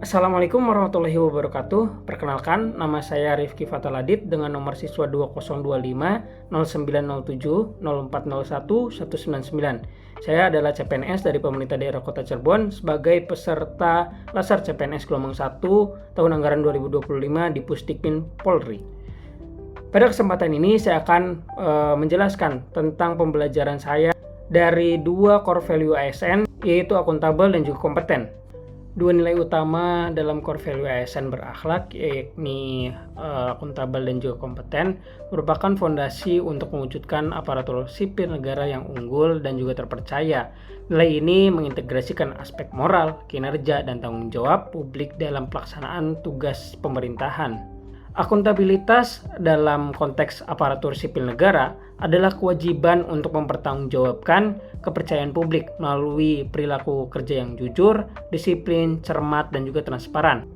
Assalamualaikum warahmatullahi wabarakatuh. Perkenalkan, nama saya Rifki Fataladit dengan nomor siswa 2025 0907 0401 199. Saya adalah CPNS dari Pemerintah Daerah Kota Cirebon sebagai peserta Lasar CPNS Gelombang 1 tahun anggaran 2025 di Pusdikmin Polri. Pada kesempatan ini saya akan menjelaskan tentang pembelajaran saya dari dua core value ASN, yaitu akuntabel dan juga kompeten. Dua nilai utama dalam core value ASN berakhlak, yakni akuntabel dan juga kompeten, merupakan fondasi untuk mewujudkan aparatur sipil negara yang unggul dan juga terpercaya. Nilai ini mengintegrasikan aspek moral, kinerja, dan tanggung jawab publik dalam pelaksanaan tugas pemerintahan. Akuntabilitas dalam konteks aparatur sipil negara adalah kewajiban untuk mempertanggungjawabkan kepercayaan publik melalui perilaku kerja yang jujur, disiplin, cermat, dan juga transparan.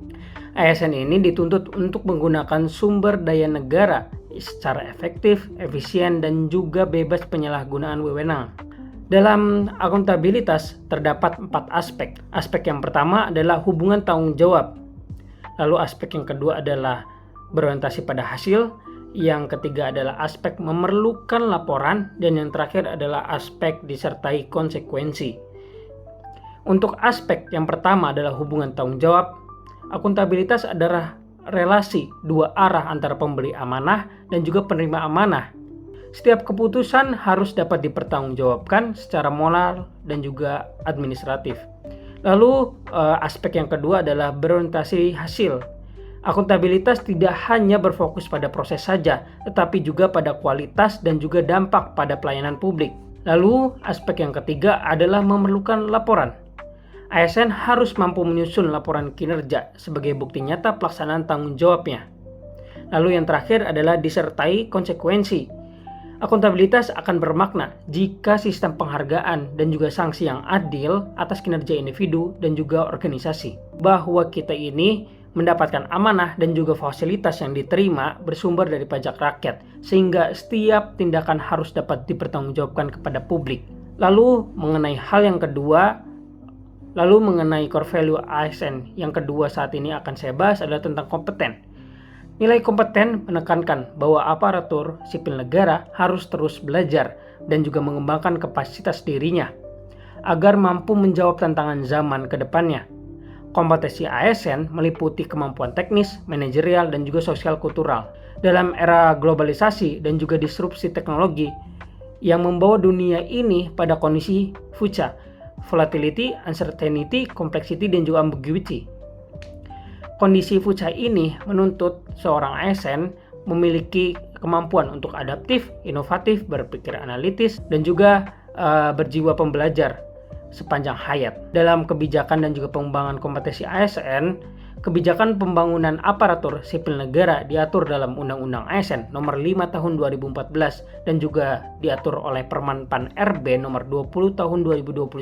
ASN ini dituntut untuk menggunakan sumber daya negara secara efektif, efisien, dan juga bebas penyalahgunaan wewenang. Dalam akuntabilitas terdapat 4 aspek. Aspek yang pertama adalah hubungan tanggung jawab. Lalu aspek yang kedua adalah berorientasi pada hasil, yang ketiga adalah aspek memerlukan laporan, dan yang terakhir adalah aspek disertai konsekuensi. Untuk aspek yang pertama adalah hubungan tanggung jawab, akuntabilitas adalah relasi dua arah antara pemberi amanah dan juga penerima amanah. Setiap keputusan harus dapat dipertanggungjawabkan secara moral dan juga administratif. Lalu aspek yang kedua adalah berorientasi hasil. Akuntabilitas tidak hanya berfokus pada proses saja, tetapi juga pada kualitas dan juga dampak pada pelayanan publik. Lalu, aspek yang ketiga adalah memerlukan laporan. ASN harus mampu menyusun laporan kinerja sebagai bukti nyata pelaksanaan tanggung jawabnya. Lalu yang terakhir adalah disertai konsekuensi. Akuntabilitas akan bermakna jika sistem penghargaan dan juga sanksi yang adil atas kinerja individu dan juga organisasi. Bahwa kita ini mendapatkan amanah dan juga fasilitas yang diterima bersumber dari pajak rakyat, sehingga setiap tindakan harus dapat dipertanggungjawabkan kepada publik. Lalu mengenai core value ASN yang kedua saat ini akan saya bahas adalah tentang kompeten. Nilai kompeten menekankan bahwa aparatur sipil negara harus terus belajar dan juga mengembangkan kapasitas dirinya agar mampu menjawab tantangan zaman ke depannya. Kompetensi ASN meliputi kemampuan teknis, manajerial, dan juga sosial kultural. Dalam era globalisasi dan juga disrupsi teknologi yang membawa dunia ini pada kondisi fucha, volatility, uncertainty, complexity, dan juga ambiguity. Kondisi fucha ini menuntut seorang ASN memiliki kemampuan untuk adaptif, inovatif, berpikir analitis, dan juga berjiwa pembelajar sepanjang hayat. Dalam kebijakan dan juga pengembangan kompetensi ASN, kebijakan pembangunan aparatur sipil negara diatur dalam Undang-Undang ASN nomor 5 tahun 2014 dan juga diatur oleh Perman Pan RB nomor 20 tahun 2021.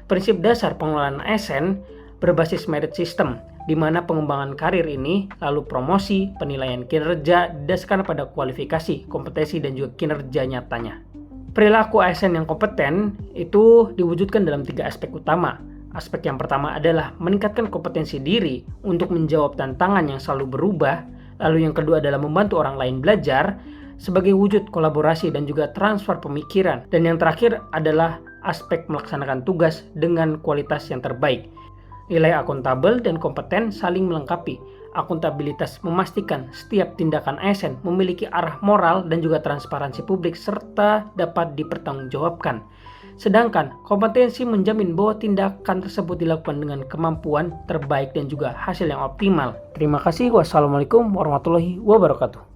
Prinsip dasar pengelolaan ASN berbasis merit system, di mana pengembangan karir ini lalu promosi, penilaian kinerja didasarkan pada kualifikasi, kompetensi, dan juga kinerja nyatanya. Perilaku ASN yang kompeten itu diwujudkan dalam 3 aspek utama. Aspek yang pertama adalah meningkatkan kompetensi diri untuk menjawab tantangan yang selalu berubah. Lalu yang kedua adalah membantu orang lain belajar sebagai wujud kolaborasi dan juga transfer pemikiran. Dan yang terakhir adalah aspek melaksanakan tugas dengan kualitas yang terbaik. Nilai akuntabel dan kompeten saling melengkapi. Akuntabilitas memastikan setiap tindakan ASN memiliki arah moral dan juga transparansi publik serta dapat dipertanggungjawabkan. Sedangkan kompetensi menjamin bahwa tindakan tersebut dilakukan dengan kemampuan terbaik dan juga hasil yang optimal. Terima kasih. Wassalamualaikum warahmatullahi wabarakatuh.